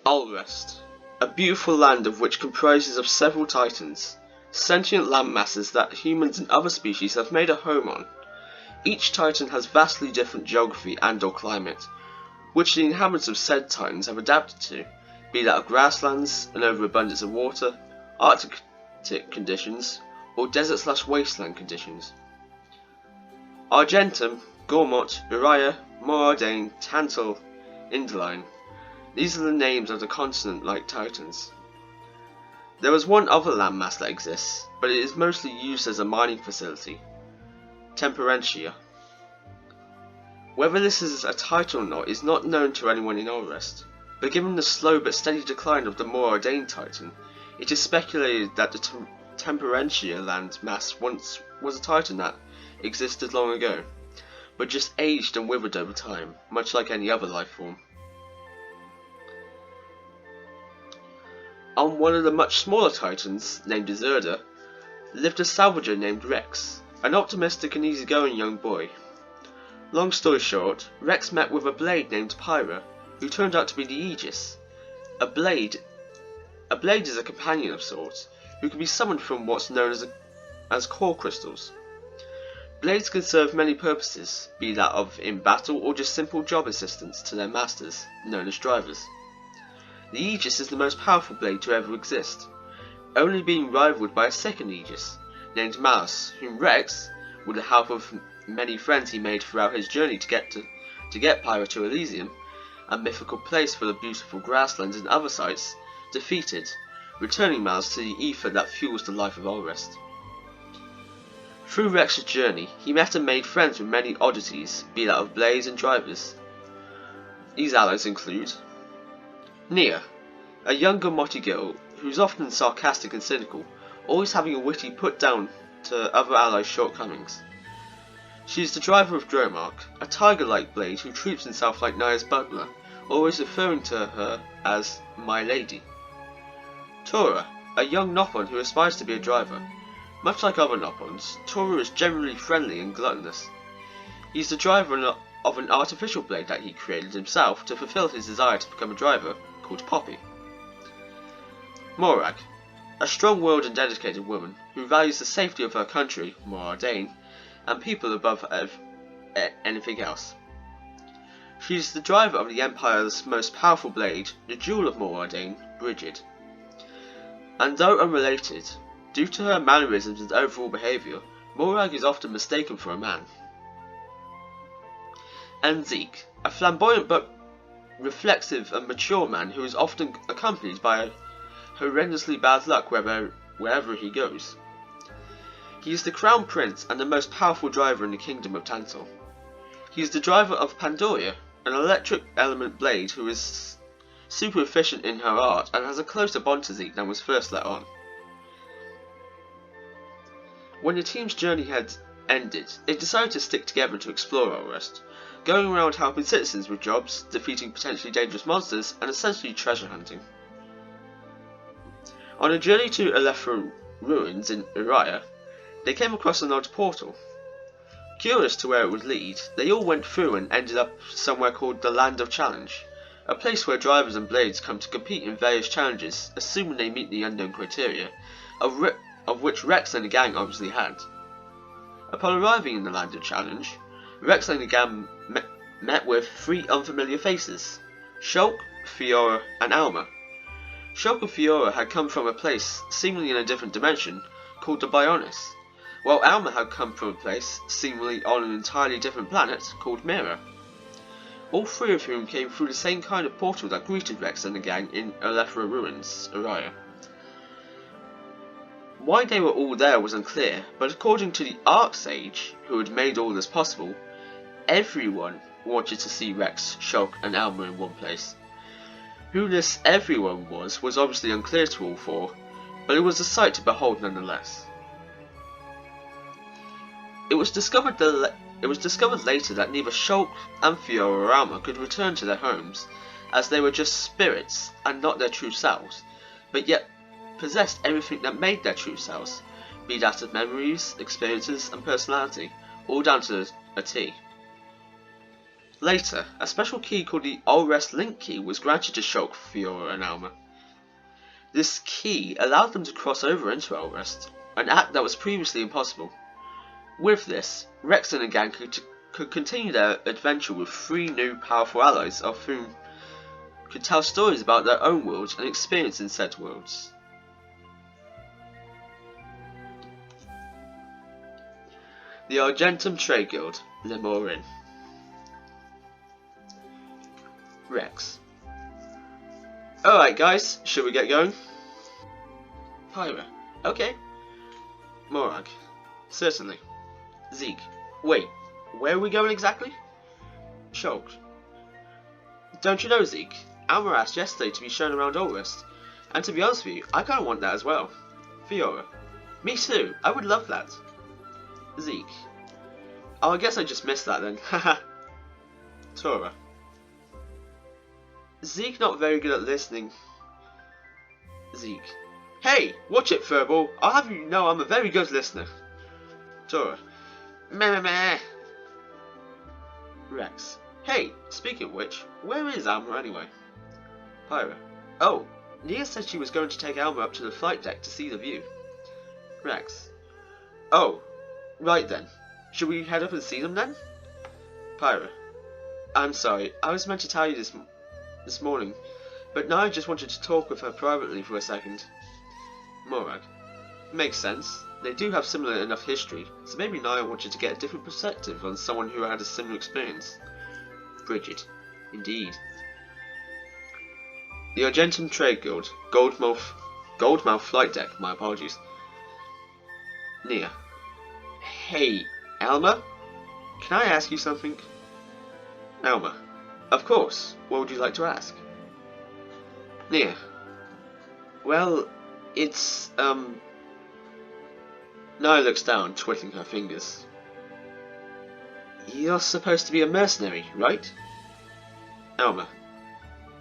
Alrest, a beautiful land of which comprises of several titans, sentient land masses that humans and other species have made a home on. Each titan has vastly different geography and or climate, which the inhabitants of said titans have adapted to, be that of grasslands, an overabundance of water, Arctic conditions, or desert/wasteland conditions. Argentum, Goldmouth, Uriah, Moradane, Tantal, Indaline. These are the names of the continent-like titans. There is one other landmass that exists, but it is mostly used as a mining facility, Temperentia. Whether this is a titan or not is not known to anyone in Alrest, but given the slow but steady decline of the Moradane titan, it is speculated that the Temperentia land mass once was a titan that existed long ago, but just aged and withered over time, much like any other life form. On one of the much smaller titans, named Deserta, lived a salvager named Rex, an optimistic and easygoing young boy. Long story short, Rex met with a blade named Pyra, who turned out to be the Aegis. A blade is a companion of sorts, who can be summoned from what's known as core crystals. Blades can serve many purposes, be that of in battle or just simple job assistance to their masters, known as drivers. The Aegis is the most powerful blade to ever exist, only being rivaled by a second Aegis, named Malus, whom Rex, with the help of many friends he made throughout his journey to get Pyra to Elysium, a mythical place full of beautiful grasslands and other sights, defeated, returning Malus to the ether that fuels the life of Alrest. Through Rex's journey, he met and made friends with many oddities, be that of blades and drivers. These allies include Nia, a younger motley girl who's often sarcastic and cynical, always having a witty put down to other allies' shortcomings. She is the driver of Dromark, a tiger-like blade who treats himself like Nia's butler, always referring to her as my lady. Tora, a young Nopon who aspires to be a driver. Much like other Nopons, Tora is generally friendly and gluttonous. He is the driver of an artificial blade that he created himself to fulfill his desire to become a driver, called Poppy. Morag, a strong-willed and dedicated woman who values the safety of her country, Moradane, and people above anything else. She is the driver of the Empire's most powerful blade, the Jewel of Moradane, Brigid. And though unrelated, due to her mannerisms and overall behaviour, Morag is often mistaken for a man. And Zeke, a flamboyant but reflexive and mature man who is often accompanied by horrendously bad luck wherever he goes. He is the Crown Prince and the most powerful driver in the Kingdom of Tantal. He is the driver of Pandoria, an electric element blade who is super efficient in her art and has a closer bond to Zeke than was first let on. When the team's journey had ended, they decided to stick together to explore Alrest, going around helping citizens with jobs, defeating potentially dangerous monsters, and essentially treasure hunting. On a journey to Elethra ruins in Uriah, they came across an odd portal. Curious to where it would lead, they all went through and ended up somewhere called the Land of Challenge, a place where drivers and blades come to compete in various challenges, assuming they meet the unknown criteria, of which Rex and the gang obviously had. Upon arriving in the Land of Challenge, Rex and the gang met with three unfamiliar faces, Shulk, Fiora, and Alma. Shulk and Fiora had come from a place, seemingly in a different dimension, called the Bionis, while Alma had come from a place, seemingly on an entirely different planet, called Mira. All three of whom came through the same kind of portal that greeted Rex and the gang in Elethra ruins, Uriah. Why they were all there was unclear, but according to the Archsage, who had made all this possible, everyone wanted to see Rex, Shulk, and Alma in one place. Who this everyone was obviously unclear to all four, but it was a sight to behold nonetheless. It was discovered later that neither Shulk and Fiora or Alma could return to their homes, as they were just spirits and not their true selves, but yet possessed everything that made their true selves, be that of memories, experiences, and personality, all down to a T. Later, a special key called the All-Rest Link Key was granted to Shulk, Fiora, and Alma. This key allowed them to cross over into All-Rest, an act that was previously impossible. With this, Rex and the gang could continue their adventure with 3 new powerful allies, of whom could tell stories about their own worlds and experience in said worlds. The Argentum Trade Guild, Lunar. Rex. Alright guys, should we get going? Pyra. Okay. Morag. Certainly. Zeke. Wait, where are we going exactly? Shulk. Don't you know, Zeke? Alma asked yesterday to be shown around All-Rest, and to be honest with you, I kinda want that as well. Fiora. Me too, I would love that. Zeke. Oh, I guess I just missed that then, haha. Tora. Zeke not very good at listening. Zeke. Hey, watch it, Furball. I'll have you know I'm a very good listener. Tora. Meh meh meh. Rex. Hey, speaking of which, where is Alma anyway? Pyra. Oh, Nia said she was going to take Alma up to the flight deck to see the view. Rex. Oh, right then. Should we head up and see them then? Pyra. I'm sorry, I was meant to tell you this morning, but now I just wanted to talk with her privately for a second. Morag. Makes sense. They do have similar enough history, so maybe Nia wanted to get a different perspective on someone who had a similar experience. Bridget. Indeed. The Argentum Trade Guild, Goldmouth Flight Deck, my apologies. Nia. Hey, Alma? Can I ask you something? Alma. Of course. What would you like to ask? Nia. Well, it's, Nia looks down, twiddling her fingers. You're supposed to be a mercenary, right? Alma.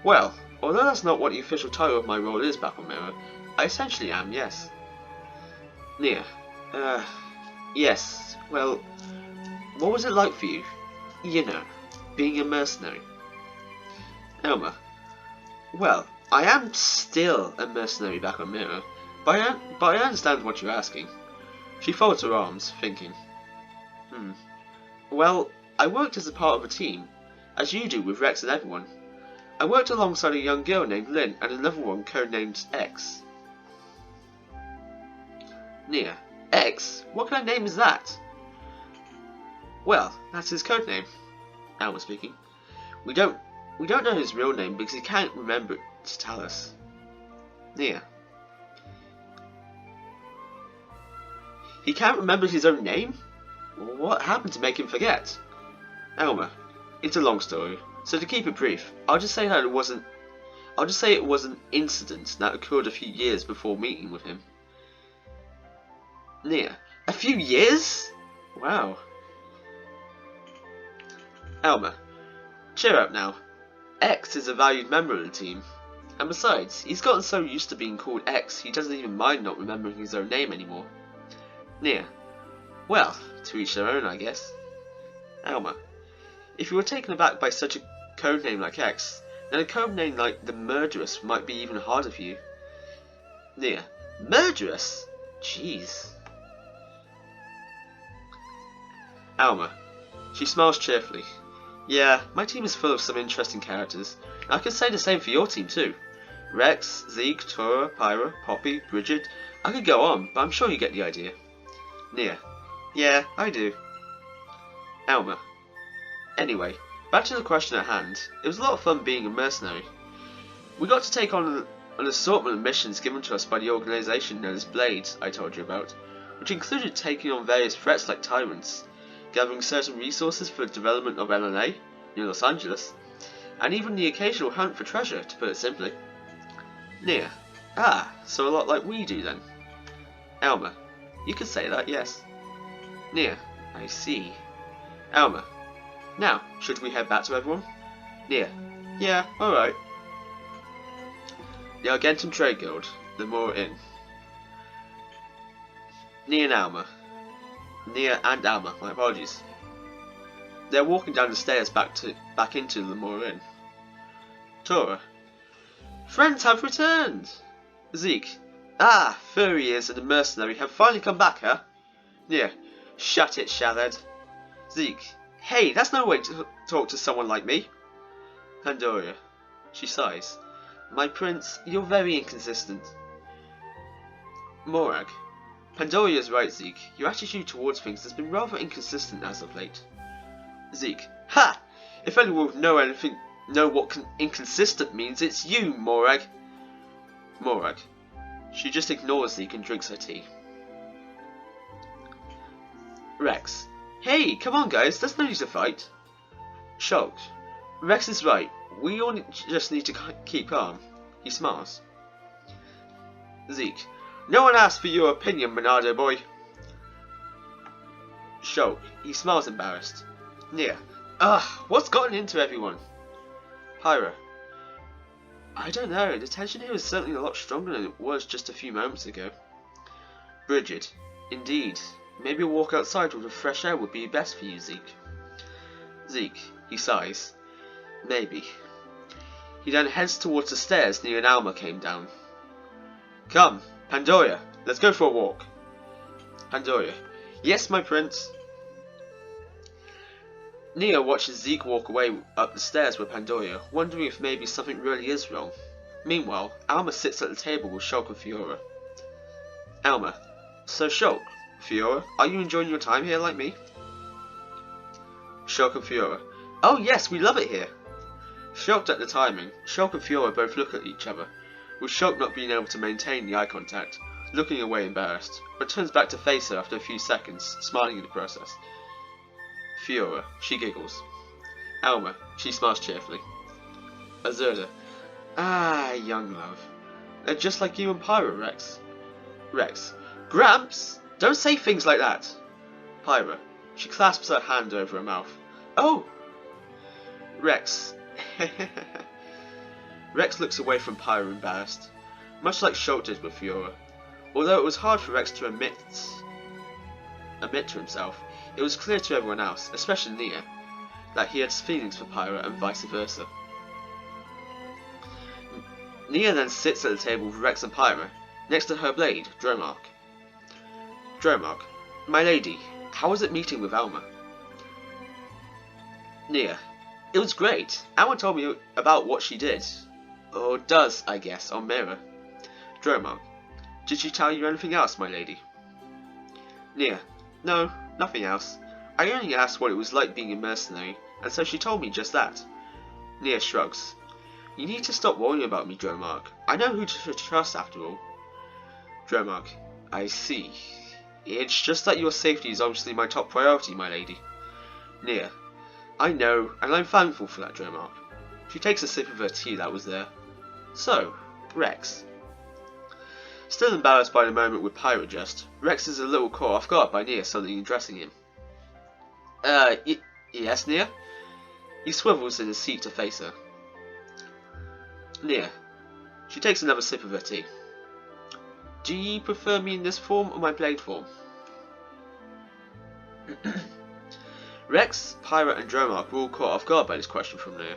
Well, although that's not what the official title of my role is back on Mirror, I essentially am, yes. Nia. Yes. Well, what was it like for you? You know, being a mercenary. Alma. Well, I am still a mercenary back on Mirror, but I understand what you're asking. She folds her arms, thinking. Well, I worked as a part of a team, as you do with Rex and everyone. I worked alongside a young girl named Lynn and another one codenamed X. Nia. X? What kind of name is that? Well, that's his codename. Alma speaking. We don't know his real name because he can't remember it to tell us. Nia. He can't remember his own name? What happened to make him forget? Alma. It's a long story, so to keep it brief, I'll just say it was an incident that occurred a few years before meeting with him. Nia. A few years? Wow. Alma. Cheer up now. X is a valued member of the team. And besides, he's gotten so used to being called X, he doesn't even mind not remembering his own name anymore. Nia. Well, to each their own, I guess. Alma. If you were taken aback by such a codename like X, then a codename like the Murderess might be even harder for you. Nia. Murderess? Jeez. Alma. She smiles cheerfully. Yeah, my team is full of some interesting characters. I could say the same for your team too. Rex, Zeke, Tora, Pyra, Poppy, Bridget. I could go on, but I'm sure you get the idea. Nia. Yeah, I do. Alma. Anyway, back to the question at hand. It was a lot of fun being a mercenary. We got to take on an assortment of missions given to us by the organisation known as Blade, I told you about, which included taking on various threats like tyrants, gathering certain resources for the development of LNA, near Los Angeles, and even the occasional hunt for treasure, to put it simply. Nia. Ah, so a lot like we do then. Alma. You could say that, yes. Nia. I see. Alma. Now, should we head back to everyone? Nia. Yeah, alright. The Argentum Trade Guild, the Moor Inn. Nia and Alma. Nia and Alma, my apologies. They're walking down the stairs back into the Lunar Inn. Tora. Friends have returned! Zeke. Ah, Furious and the mercenary have finally come back, huh? Nia. Shut it, Shaled. Zeke. Hey, that's no way to talk to someone like me. Pandoria. She sighs. My prince, you're very inconsistent. Morag. Pandoria's right, Zeke. Your attitude towards things has been rather inconsistent as of late. Zeke. Ha! If anyone would know what inconsistent means, it's you, Morag. Morag. She just ignores Zeke and drinks her tea. Rex. Hey, come on guys, there's no need to fight. Shocked. Rex is right. We all just need to keep calm. He smiles. Zeke. No one asked for your opinion, Bernardo boy. Shulk. He smiles embarrassed. Nia. Ugh, what's gotten into everyone? Pyra. I don't know, the tension here is certainly a lot stronger than it was just a few moments ago. Bridget. Indeed. Maybe a walk outside with the fresh air would be best for you, Zeke. Zeke. He sighs. Maybe. He then heads towards the stairs Nia and Alma came down. Come, Pandoria, let's go for a walk. Pandoria. Yes, my prince. Nia watches Zeke walk away up the stairs with Pandoria, wondering if maybe something really is wrong. Meanwhile, Alma sits at the table with Shulk and Fiora. Alma. So Shulk, Fiora, are you enjoying your time here like me? Shulk and Fiora. Oh yes, we love it here. Shocked at the timing, Shulk and Fiora both look at each other, with Shulk not being able to maintain the eye contact, looking away embarrassed, but turns back to face her after a few seconds, smiling in the process. Fiora, she giggles. Alma, she smiles cheerfully. Azurda. Ah, young love. They're just like you and Pyra, Rex. Rex. Gramps! Don't say things like that! Pyra. She clasps her hand over her mouth. Oh! Rex. Rex looks away from Pyra embarrassed, much like Shulk did with Fiora. Although it was hard for Rex to admit to himself, it was clear to everyone else, especially Nia, that he had feelings for Pyra and vice versa. Nia then sits at the table with Rex and Pyra, next to her blade, Dromark. Dromark. My lady, how was it meeting with Alma? Nia. It was great. Alma told me about what she did. Or does, I guess, on Mirror. Dromark. Did she tell you anything else, my lady? Nia. No, nothing else. I only asked what it was like being a mercenary, and so she told me just that. Nia shrugs. You need to stop worrying about me, Dromark. I know who to trust after all. Dromark. I see. It's just that your safety is obviously my top priority, my lady. Nia. I know, and I'm thankful for that, Dromark. She takes a sip of her tea that was there. So, Rex. Still embarrassed by the moment with Pyra just, Rex is a little caught off guard by Nia suddenly addressing him. Yes, Nia? He swivels in his seat to face her. Nia. She takes another sip of her tea. Do you prefer me in this form or my blade form? Rex, Pyra and Dromark were all caught off guard by this question from Nia.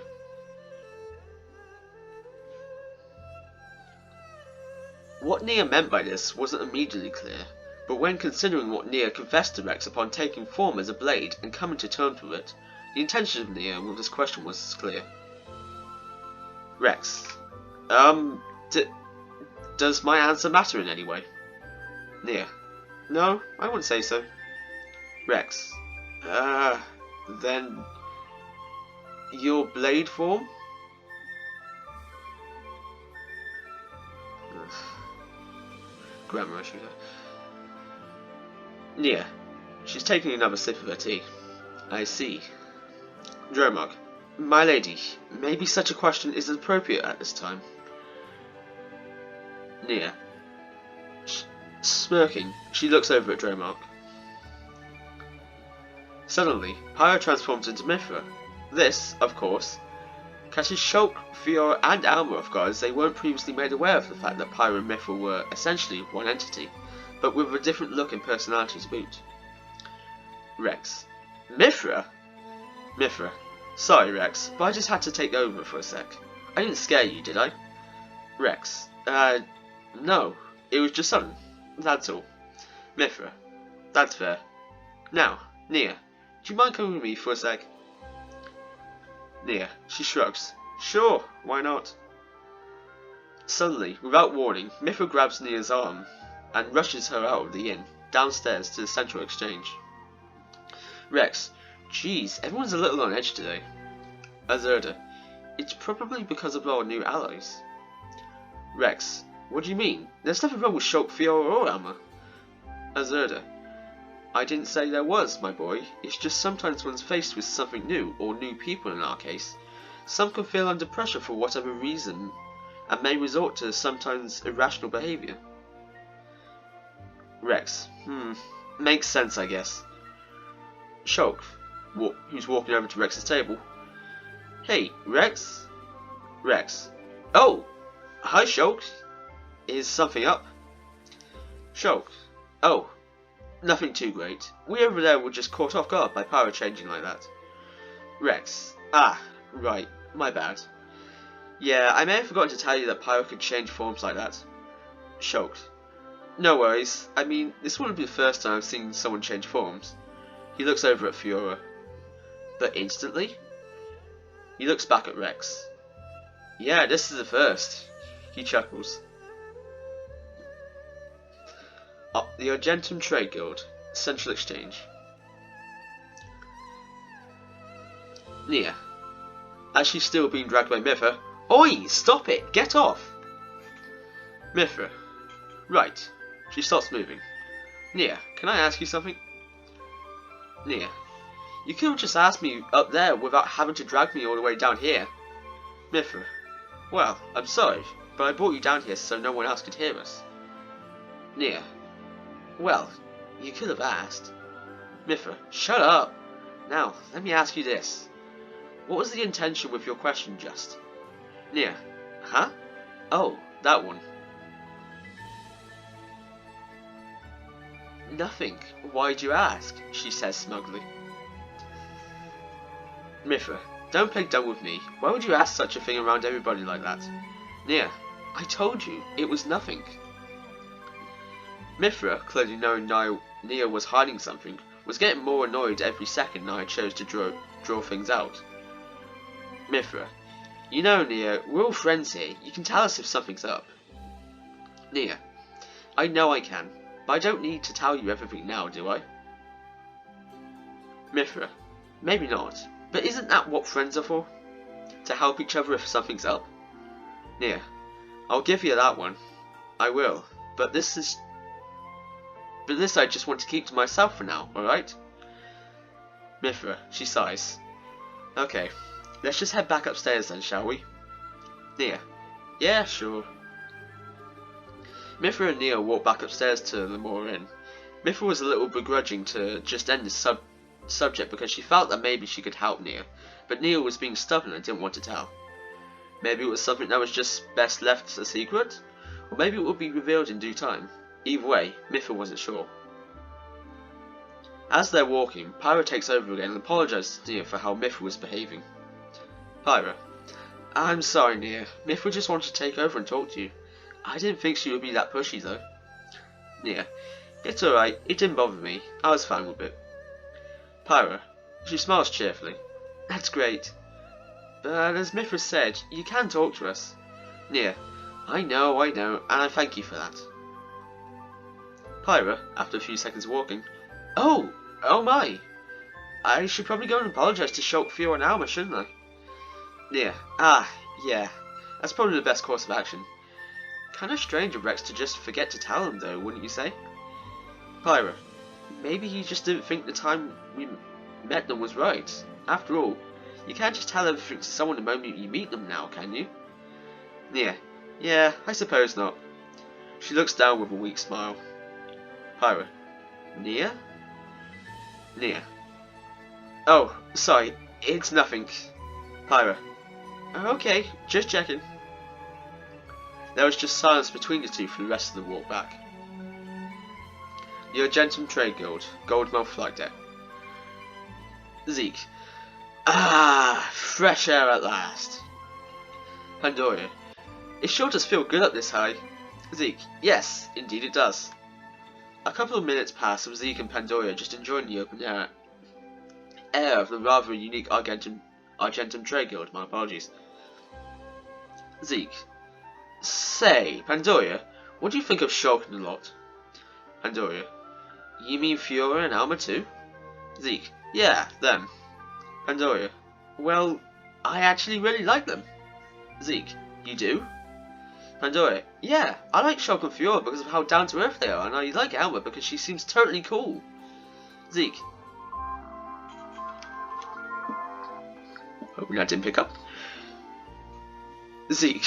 What Nia meant by this wasn't immediately clear, but when considering what Nia confessed to Rex upon taking form as a blade and coming to terms with it, the intention of Nia with this question was clear. Rex. Does my answer matter in any way? Nia. No, I wouldn't say so. Rex. Then... your blade form? Grammar, I should have. Nia. She's taking another sip of her tea. I see. Dromark. My lady, maybe such a question isn't appropriate at this time. Nia. Smirking, she looks over at Dromark. Suddenly, Pyra transforms into Mithra. This, of course, catches Shulk, Fiora and Alma off guard as they weren't previously made aware of the fact that Pyra and Mithra were essentially one entity, but with a different look and personality to boot. Rex. Mithra? Mithra. Sorry, Rex, but I just had to take over for a sec. I didn't scare you, did I? Rex. No. It was just sudden. That's all. Mithra. That's fair. Now, Nia, do you mind coming with me for a sec? Nia. She shrugs. Sure, why not? Suddenly, without warning, Mithra grabs Nia's arm and rushes her out of the inn, downstairs to the central exchange. Rex. Geez, everyone's a little on edge today. Azurda. It's probably because of our new allies. Rex. What do you mean? There's nothing wrong with Shulk, Fiora, or Alma. Azurda. I didn't say there was, my boy. It's just sometimes one's faced with something new, or new people in our case. Some can feel under pressure for whatever reason, and may resort to sometimes irrational behaviour. Rex. Makes sense, I guess. Shulk, who's walking over to Rex's table. Hey, Rex? Rex. Oh! Hi, Shulk. Is something up? Shulk. Oh. Nothing too great. We over there were just caught off guard by Pyro changing like that. Rex. Ah, right. My bad. Yeah, I may have forgotten to tell you that Pyro could change forms like that. Shulk. No worries. I mean, this wouldn't be the first time I've seen someone change forms. He looks over at Fiora. But instantly? He looks back at Rex. Yeah, this is the first. He chuckles. The Argentum Trade Guild, Central Exchange. Nia. As she's still being dragged by Mithra. Oi! Stop it! Get off! Mithra. Right. She stops moving. Nia, can I ask you something? Nia. You could have just asked me up there without having to drag me all the way down here. Mithra. Well, I'm sorry, but I brought you down here so no one else could hear us. Nia. Well, you could have asked. Mithra. Shut up! Now, let me ask you this. What was the intention with your question just? Nia. Huh? Oh, that one. Nothing. Why'd you ask? She says smugly. Mithra. Don't play dumb with me. Why would you ask such a thing around everybody like that? Nia. I told you, it was nothing. Mithra, clearly knowing Nia was hiding something, was getting more annoyed every second Nia chose to draw things out. Mithra. You know, Nia, we're all friends here. You can tell us if something's up. Nia. I know I can, but I don't need to tell you everything now, do I? Mithra. Maybe not, but isn't that what friends are for? To help each other if something's up? Nia. I'll give you that one. I will, but this I just want to keep to myself for now, alright? Mithra. She sighs. Okay. Let's just head back upstairs then, shall we? Nia. Yeah, sure. Mithra and Nia walked back upstairs to the Moor Inn. Mithra was a little begrudging to just end this subject because she felt that maybe she could help Nia, but Nia was being stubborn and didn't want to tell. Maybe it was something that was just best left a secret, or maybe it would be revealed in due time. Either way, Mithra wasn't sure. As they're walking, Pyra takes over again and apologises to Nia for how Mithra was behaving. Pyra. I'm sorry, Nia. Mithra just wanted to take over and talk to you. I didn't think she would be that pushy, though. Nia. It's alright. It didn't bother me. I was fine with it. Pyra. She smiles cheerfully. That's great. But as Mithra said, you can talk to us. Nia. I know, and I thank you for that. Pyra, after a few seconds walking. Oh my. I should probably go and apologise to Shulk, Fiora and Alma, shouldn't I? Nia. Yeah. That's probably the best course of action. Kinda strange of Rex to just forget to tell him though, wouldn't you say? Pyra. Maybe he just didn't think the time we met them was right. After all, you can't just tell everything to someone the moment you meet them now, can you? Nia. Yeah, I suppose not. She looks down with a weak smile. Pyra. Nia? Nia. Oh, sorry, it's nothing. Pyra. Okay, just checking. There was just silence between the two for the rest of the walk back. The Argentum Trade Guild, Goldmouth Flight Deck. Zeke. Ah, fresh air at last. Pandora. It sure does feel good up this high. Zeke. Yes, indeed it does. A couple of minutes pass with Zeke and Pandora just enjoying the open air of the rather unique Argentum trade guild. My apologies. Zeke. Say, Pandora, what do you think of Shulk and the lot? Pandora. You mean Fiora and Alma too? Zeke. Yeah, them. Pandora. Well, I actually really like them. Zeke. You do? Pandora. Yeah, I like Shulk and Fiora because of how down to earth they are, and I like Alma because she seems totally cool. Zeke. Hoping that didn't pick up. Zeke.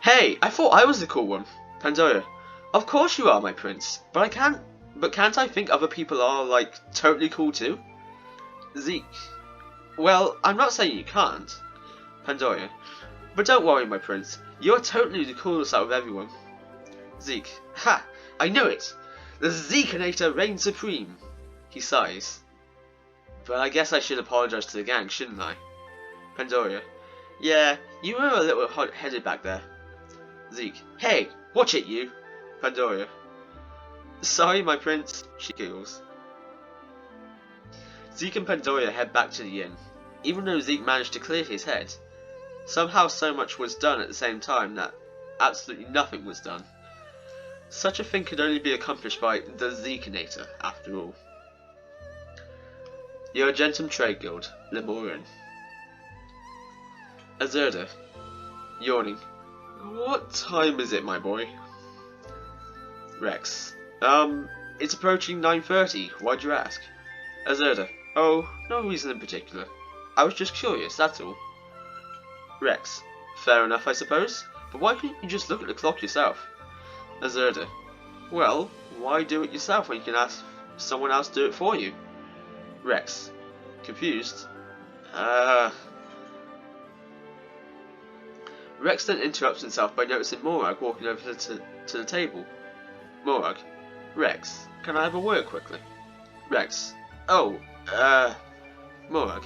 Hey, I thought I was the cool one. Pandora. Of course you are, my prince, but can't I think other people are, like, totally cool too? Zeke. Well, I'm not saying you can't. Pandora. But don't worry, my prince. You're totally the coolest out of everyone. Zeke. Ha! I knew it! The Zekinator reigns supreme. He sighs. But I guess I should apologize to the gang, shouldn't I? Pandora. Yeah, you were a little hot-headed back there. Zeke. Hey, watch it, you! Pandora. Sorry, my prince. She giggles. Zeke and Pandora head back to the inn. Even though Zeke managed to clear his head, somehow so much was done at the same time that absolutely nothing was done. Such a thing could only be accomplished by the Zekinator, after all. The Argentum Trade Guild, Lemorin. Azurda, yawning. What time is it, my boy? Rex. It's approaching 9:30. Why'd you ask? Azurda. Oh, no reason in particular. I was just curious, that's all. Rex. Fair enough, I suppose. But why couldn't you just look at the clock yourself? Azurda. Well, why do it yourself when you can ask someone else to do it for you? Rex. Confused. Rex then interrupts himself by noticing Morag walking over to the table. Morag. Rex, can I have a word quickly? Rex. Oh, Morag.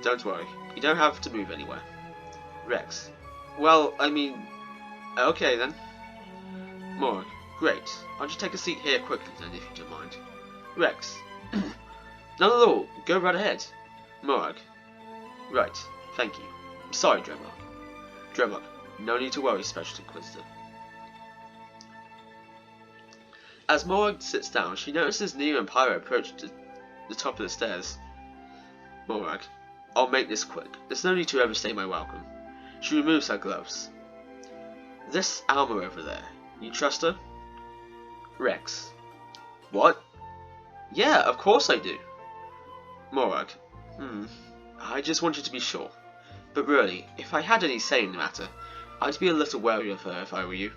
Don't worry, you don't have to move anywhere. Rex. Well, I mean, okay then. Morag. Great, I'll just take a seat here quickly then, if you don't mind. Rex. Not at all, go right ahead. Morag. Right, thank you. Sorry, Dremok. Dremok, no need to worry, Special Inquisitor. As Morag sits down, she notices Nia and Pyro approach the top of the stairs. Morag. I'll make this quick. There's no need to overstay my welcome. She removes her gloves. This Alma over there, you trust her? Rex. What? Yeah, of course I do. Morag. I just wanted to be sure. But really, if I had any say in the matter, I'd be a little wary of her if I were you.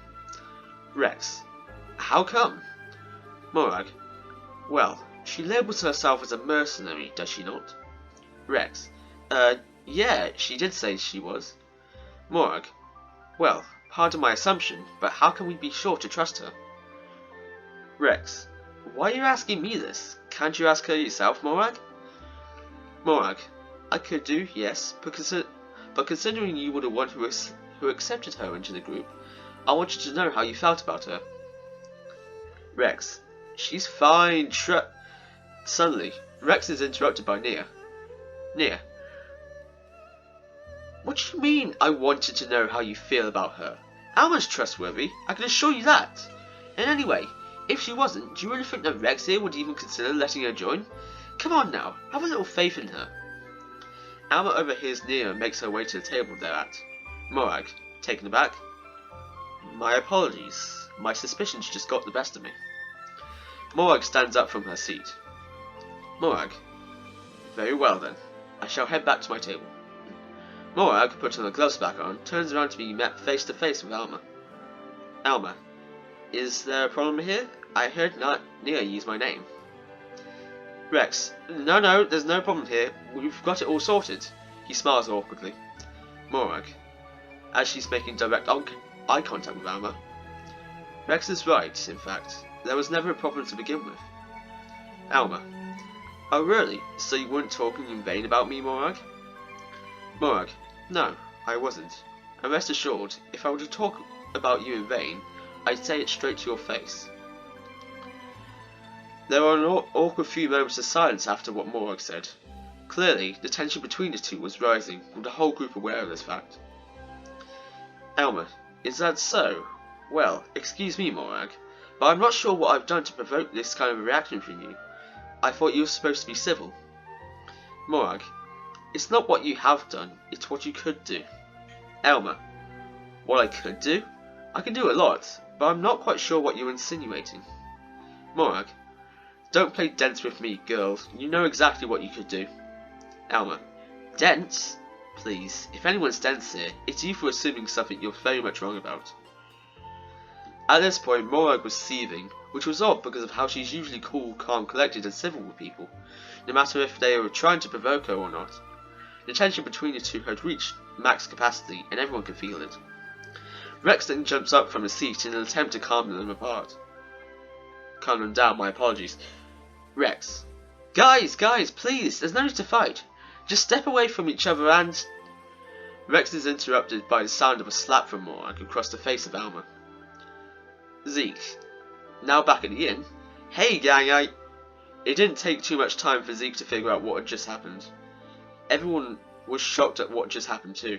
Rex. How come? Morag. Well, she labels herself as a mercenary, does she not? Rex. Yeah, she did say she was. Morag. Well, pardon my assumption, but how can we be sure to trust her? Rex. Why are you asking me this? Can't you ask her yourself, Morag? Morag. I could do, yes, but considering you were the one who accepted her into the group, I wanted to know how you felt about her. Rex. She's fine, Suddenly, Rex is interrupted by Nia. Nia. What do you mean, I wanted to know how you feel about her? Alma's trustworthy, I can assure you that. And anyway, if she wasn't, do you really think that Rex here would even consider letting her join? Come on now, have a little faith in her. Alma overhears Nia and makes her way to the table they're at. Morag, taken aback. My apologies, my suspicions just got the best of me. Morag stands up from her seat. Morag. Very well then, I shall head back to my table. Morag, putting her gloves back on, turns around to be met face to face with Alma. Alma. Is there a problem here? I heard Nia use my name. Rex. No, there's no problem here. We've got it all sorted. He smiles awkwardly. Morag. As she's making direct eye contact with Alma. Rex is right, in fact. There was never a problem to begin with. Alma. Oh really? So you weren't talking in vain about me, Morag? Morag, no, I wasn't. And rest assured, if I were to talk about you in vain, I'd say it straight to your face. There were an awkward few moments of silence after what Morag said. Clearly, the tension between the two was rising, with the whole group aware of this fact. Elmer, is that so? Well, excuse me, Morag, but I'm not sure what I've done to provoke this kind of a reaction from you. I thought you were supposed to be civil. Morag, it's not what you have done, it's what you could do. Elmer, what I could do? I can do a lot, but I'm not quite sure what you're insinuating. Morag, don't play dense with me, girl. You know exactly what you could do. Elmer, dense? Please, if anyone's dense here, it's you for assuming something you're very much wrong about. At this point, Morag was seething, which was odd because of how she's usually cool, calm, collected and civil with people, no matter if they were trying to provoke her or not. The tension between the two had reached max capacity, and everyone could feel it. Rex then jumps up from his seat in an attempt to calm them apart. Calm them down, my apologies. Rex. Guys, please, there's no need to fight. Just step away from each other and... Rex is interrupted by the sound of a slap from Morag across the face of Elmer. Zeke. Now back at the inn. Hey gang, It didn't take too much time for Zeke to figure out what had just happened. Everyone was shocked at what just happened too.